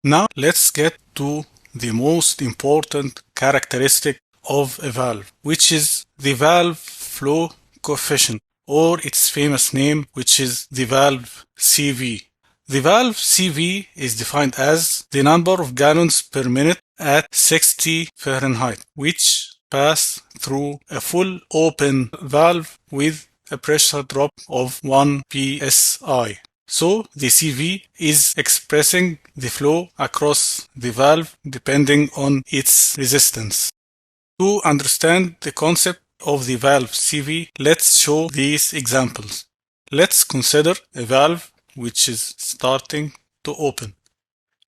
Now let's get to the most important characteristic of a valve, which is the valve flow coefficient, or its famous name, which is the valve CV. The valve CV is defined as the number of gallons per minute at 60 Fahrenheit, which pass through a full open valve with a pressure drop of 1 psi. So the CV is expressing the flow across the valve depending on its resistance. To understand the concept of the valve CV, let's show these examples. Let's consider a valve which is starting to open.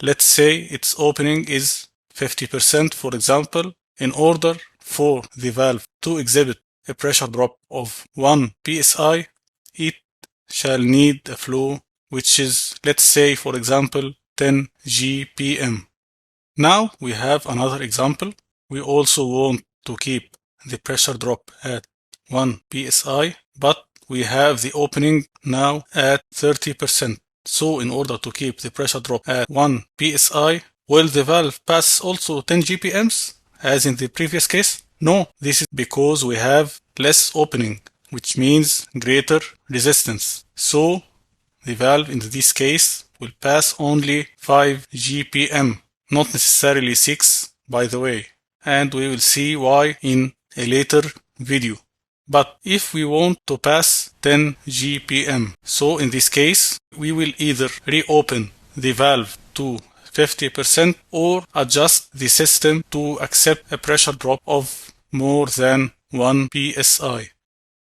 Let's say its opening is 50%, for example. In order for the valve to exhibit a pressure drop of 1 psi, it shall need a flow which is, let's say, for example, 10 GPM. Now we have another example. We also want to keep the pressure drop at 1 psi, but we have the opening now at 30%. So in order to keep the pressure drop at 1 psi, will the valve pass also 10 GPMs as in the previous case? No, this is because we have less opening, which means greater resistance. So the valve in this case will pass only 5 GPM, not necessarily 6, by the way, and we will see why in a later video. But if we want to pass 10 GPM, so in this case we will either reopen the valve to 50% or adjust the system to accept a pressure drop of more than 1 psi.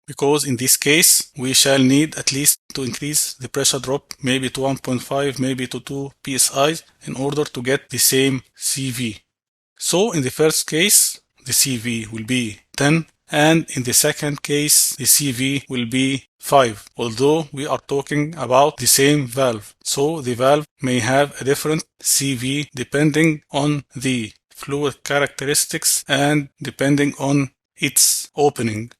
Because in this case we shall need at least to increase the pressure drop maybe to 1.5, maybe to 2 psi in order to get the same CV. So in the first case the CV will be 10, and in the second case the CV will be 5, although we are talking about the same valve. So the valve may have a different CV depending on the fluid characteristics and depending on its opening.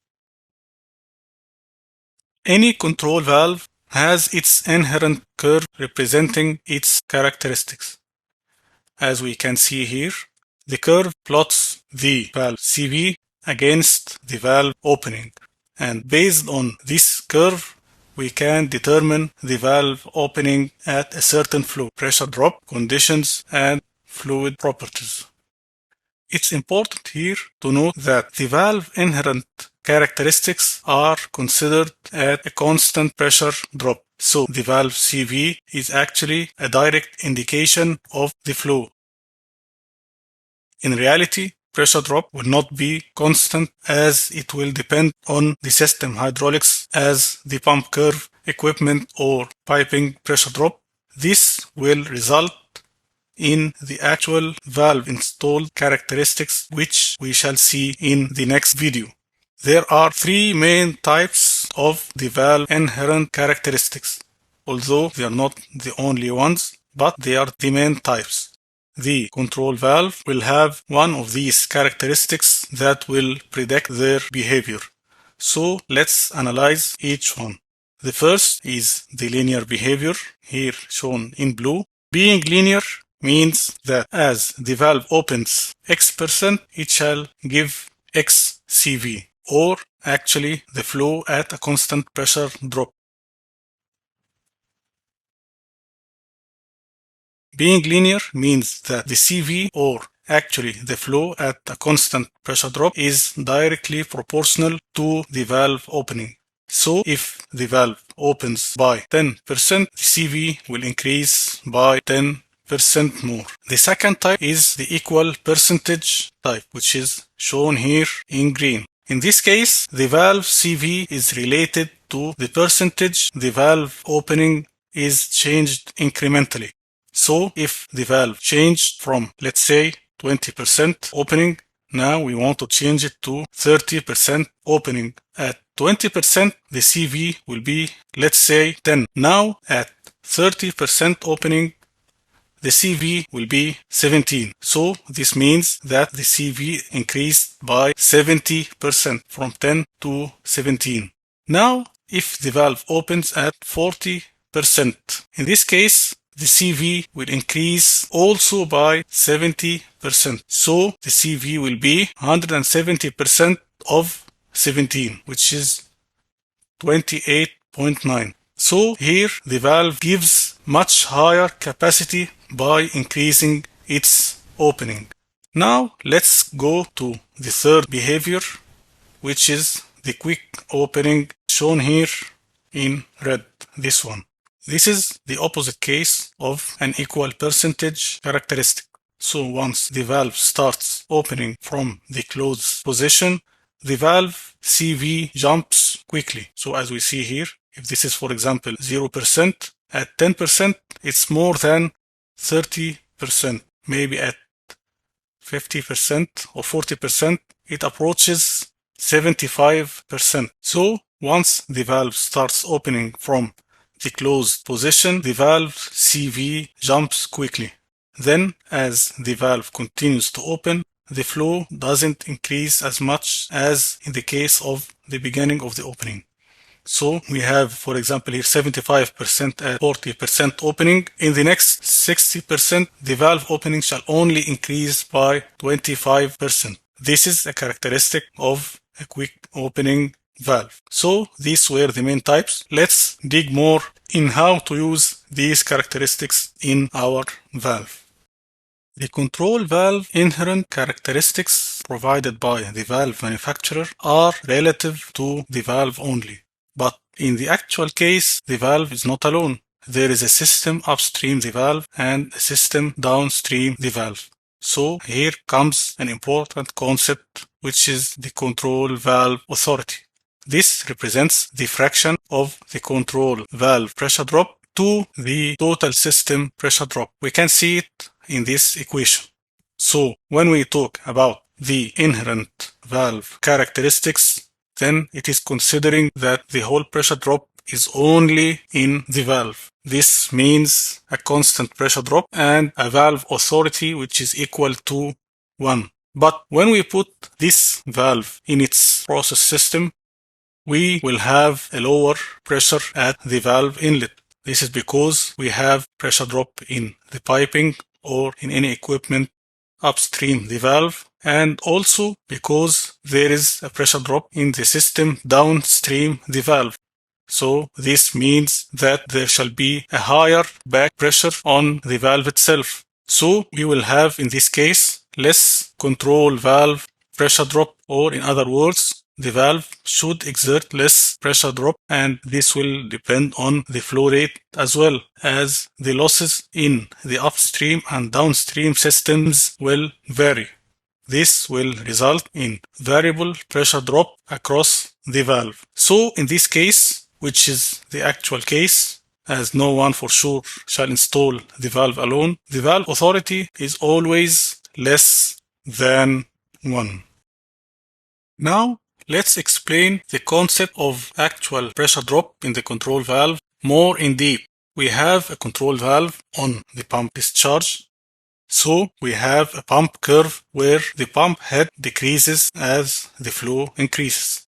Any control valve has its inherent curve representing its characteristics. As we can see here, the curve plots the valve CV against the valve opening, and based on this curve we can determine the valve opening at a certain flow, pressure drop, conditions, and fluid properties. It's important here to note that the valve inherent characteristics are considered at a constant pressure drop. So the valve CV is actually a direct indication of the flow. In reality, pressure drop will not be constant as it will depend on the system hydraulics as the pump curve, equipment, or piping pressure drop. This will result in the actual valve installed characteristics, which we shall see in the next video. There are three main types of the valve inherent characteristics, although they are not the only ones, but they are the main types. The control valve will have one of these characteristics that will predict their behavior. So let's analyze each one. The first is the linear behavior, here shown in blue. Being linear means that as the valve opens X%, it shall give X CV, or actually the flow at a constant pressure drop. Being linear means that the CV, or actually the flow at a constant pressure drop, is directly proportional to the valve opening. So if the valve opens by 10%, the CV will increase by 10% more. The second type is the equal percentage type, which is shown here in green. In this case, the valve CV is related to the percentage the valve opening is changed incrementally. So if the valve changed from, let's say, 20% opening, now we want to change it to 30% opening. At 20%, the CV will be, let's say, 10. Now at 30% opening, the CV will be 17. So this means that the CV increased by 70% from 10 to 17. Now, if the valve opens at 40%, in this case, the CV will increase also by 70%. So the CV will be 170% of 17, which is 28.9. So here the valve gives much higher capacity by increasing its opening. Now let's go to the third behavior, which is the quick opening shown here in red, this one. This is the opposite case of an equal percentage characteristic. So once the valve starts opening from the closed position, the valve CV jumps quickly. So as we see here, if this is for example 0%, at 10% it's more than 30%. Maybe at 50% or 40% it approaches 75%. So once the valve starts opening from the closed position, the valve CV jumps quickly. Then as the valve continues to open, the flow doesn't increase as much as in the case of the beginning of the opening. So we have, for example, here 75% at 40% opening. In the next 60%, the valve opening shall only increase by 25%. This is a characteristic of a quick opening valve. So these were the main types. Let's dig more in how to use these characteristics in our valve. The control valve inherent characteristics provided by the valve manufacturer are relative to the valve only. But in the actual case, the valve is not alone. There is a system upstream the valve and a system downstream the valve. So here comes an important concept, which is the control valve authority. This represents the fraction of the control valve pressure drop to the total system pressure drop. We can see it in this equation. So when we talk about the inherent valve characteristics, then it is considering that the whole pressure drop is only in the valve. This means a constant pressure drop and a valve authority which is equal to 1. But when we put this valve in its process system, we will have a lower pressure at the valve inlet. This is because we have pressure drop in the piping or in any equipment upstream the valve, and also because there is a pressure drop in the system downstream the valve. So this means that there shall be a higher back pressure on the valve itself. So we will have in this case less control valve pressure drop, or in other words, the valve should exert less pressure drop, and this will depend on the flow rate as well as the losses in the upstream and downstream systems will vary. This will result in variable pressure drop across the valve. So in this case, which is the actual case, as no one for sure shall install the valve alone, the valve authority is always less than 1. Now, let's explain the concept of actual pressure drop in the control valve more in depth. We have a control valve on the pump discharge. So we have a pump curve where the pump head decreases as the flow increases.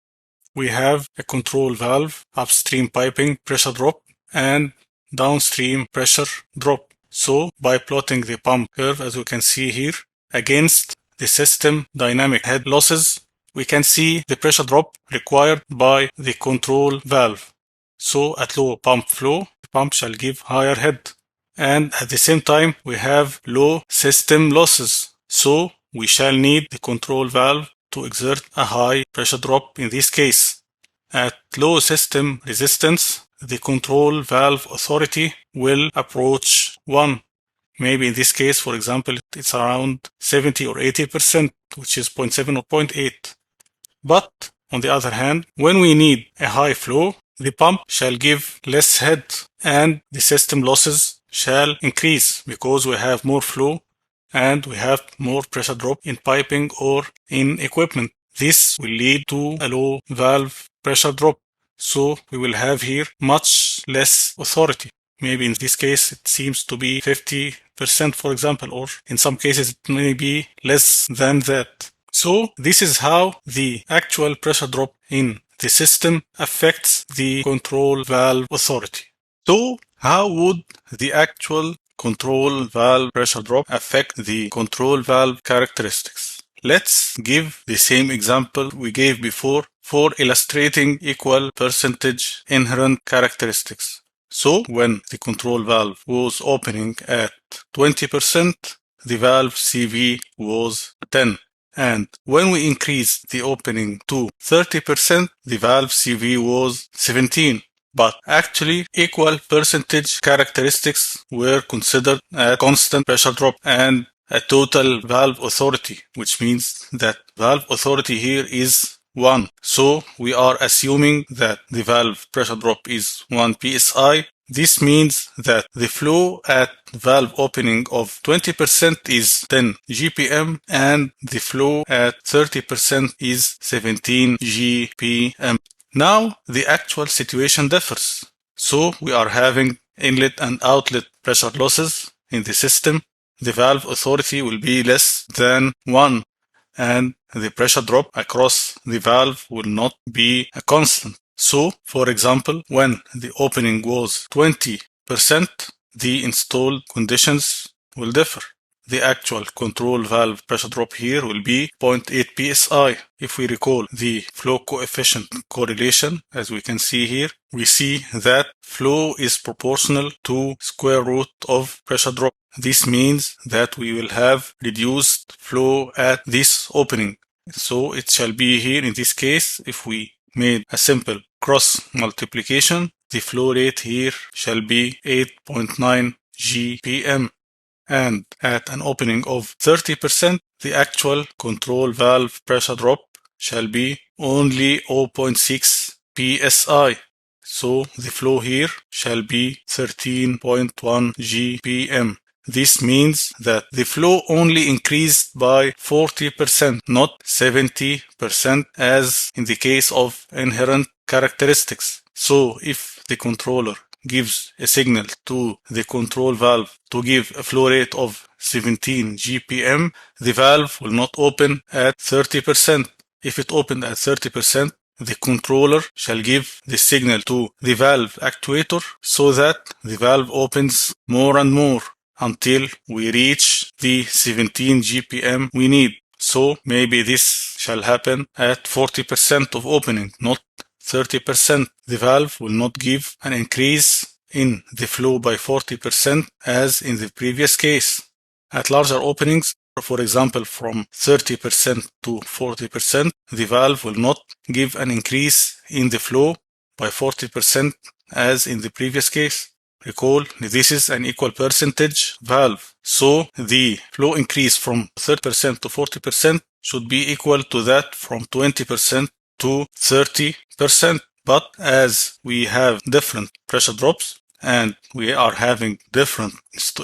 We have a control valve, upstream piping pressure drop and downstream pressure drop. So by plotting the pump curve, as we can see here, against the system dynamic head losses, we can see the pressure drop required by the control valve. So at low pump flow, the pump shall give higher head. And at the same time, we have low system losses. So we shall need the control valve to exert a high pressure drop in this case. At low system resistance, the control valve authority will approach 1. Maybe in this case, for example, it's around 70 or 80%, which is 0.7 or 0.8. But on the other hand, when we need a high flow, the pump shall give less head and the system losses shall increase because we have more flow and we have more pressure drop in piping or in equipment. This will lead to a low valve pressure drop. So we will have here much less authority. Maybe in this case it seems to be 50%, for example, or in some cases it may be less than that. So this is how the actual pressure drop in the system affects the control valve authority. So How would the actual control valve pressure drop affect the control valve characteristics? Let's give the same example we gave before for illustrating equal percentage inherent characteristics. So when the control valve was opening at 20%, the valve CV was 10. And when we increased the opening to 30%, the valve CV was 17. But actually, equal percentage characteristics were considered a constant pressure drop and a total valve authority, which means that valve authority here is 1. So we are assuming that the valve pressure drop is 1 psi. This means that the flow at valve opening of 20% is 10 GPM and the flow at 30% is 17 GPM. Now the actual situation differs. So we are having inlet and outlet pressure losses in the system. The valve authority will be less than 1 and the pressure drop across the valve will not be a constant. So, for example, when the opening was 20%, the installed conditions will differ. The actual control valve pressure drop here will be 0.8 psi. If we recall the flow coefficient correlation, as we can see here, we see that flow is proportional to square root of pressure drop. This means that we will have reduced flow at this opening. So it shall be here in this case, if we made a simple cross multiplication, the flow rate here shall be 8.9 GPM. And at an opening of 30%, the actual control valve pressure drop shall be only 0.6 psi. So the flow here shall be 13.1 GPM. This means that the flow only increased by 40%, not 70% as in the case of inherent characteristics. So if the controller gives a signal to the control valve to give a flow rate of 17 GPM, the valve will not open at 30%. If it opened at 30%, the controller shall give the signal to the valve actuator so that the valve opens more and more until we reach the 17 GPM we need. So maybe this shall happen at 40% of opening, not 30%. The valve will not give an increase in the flow by 40% as in the previous case. At larger openings, for example from 30% to 40%, the valve will not give an increase in the flow by 40% as in the previous case. Recall, this is an equal percentage valve. So the flow increase from 30% to 40% should be equal to that from 20% to 30%. But as we have different pressure drops and we are having different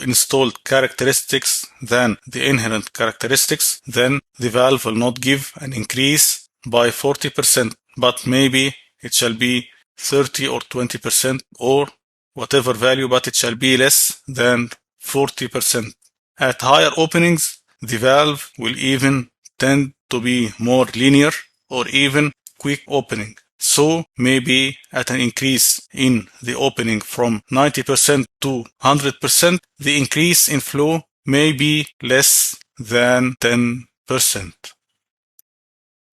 installed characteristics than the inherent characteristics, then the valve will not give an increase by 40%, but maybe it shall be 30 or 20% or whatever value, but it shall be less than 40%. At higher openings, the valve will even tend to be more linear or even quick opening. So maybe at an increase in the opening from 90% to 100%, the increase in flow may be less than 10%.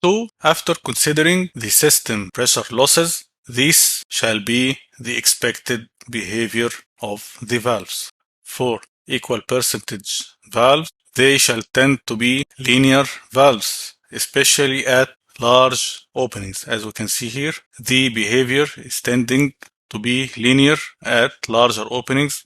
So after considering the system pressure losses, this shall be the expected behavior of the valves. For equal percentage valves, they shall tend to be linear valves, especially at large openings. As we can see here, the behavior is tending to be linear at larger openings.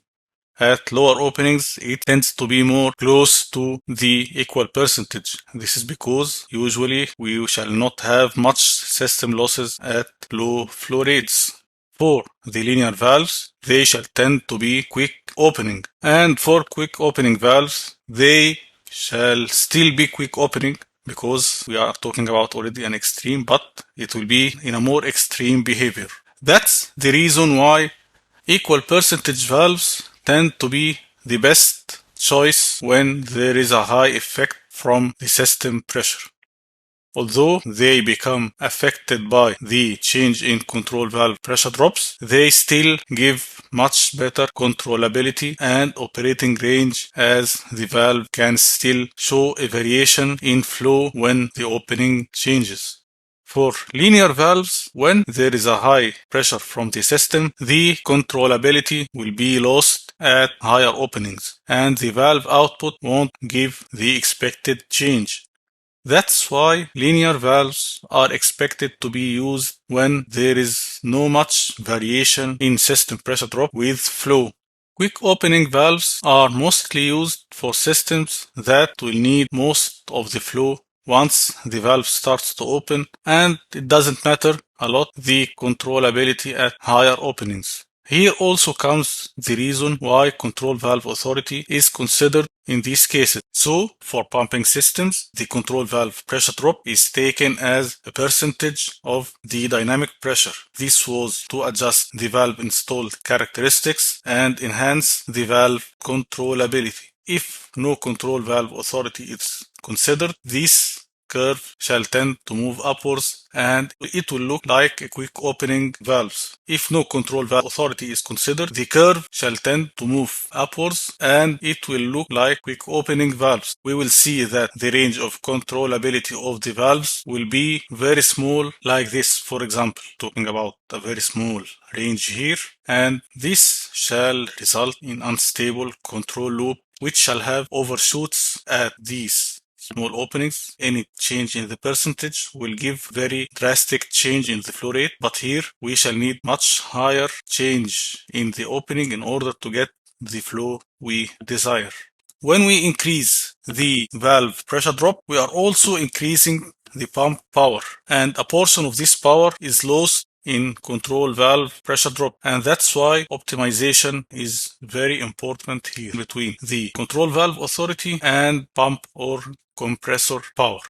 At lower openings, it tends to be more close to the equal percentage. This is because usually we shall not have much system losses at low flow rates. For the linear valves, they shall tend to be quick opening. And for quick opening valves, they shall still be quick opening because we are talking about already an extreme, but it will be in a more extreme behavior. That's the reason why equal percentage valves tend to be the best choice when there is a high effect from the system pressure. Although they become affected by the change in control valve pressure drops, they still give much better controllability and operating range, as the valve can still show a variation in flow when the opening changes. For linear valves, when there is a high pressure from the system, the controllability will be lost at higher openings, and the valve output won't give the expected change. That's why linear valves are expected to be used when there is no much variation in system pressure drop with flow. Quick opening valves are mostly used for systems that will need most of the flow once the valve starts to open, and it doesn't matter a lot the controllability at higher openings. Here also comes the reason why control valve authority is considered in these cases. So, for pumping systems, the control valve pressure drop is taken as a percentage of the dynamic pressure. This was to adjust the valve installed characteristics and enhance the valve controllability. If no control valve authority is considered, this curve shall tend to move upwards and it will look like a quick opening valves. If no control valve authority is considered, the curve shall tend to move upwards and it will look like quick opening valves. We will see that the range of controllability of the valves will be very small, like this, for example, talking about a very small range here, and this shall result in unstable control loop which shall have overshoots at these small openings. Any change in the percentage will give very drastic change in the flow rate, but here we shall need much higher change in the opening in order to get the flow we desire. When we increase the valve pressure drop, we are also increasing the pump power, and a portion of this power is lost in control valve pressure drop, and that's why optimization is very important here between the control valve authority and pump or compressor power.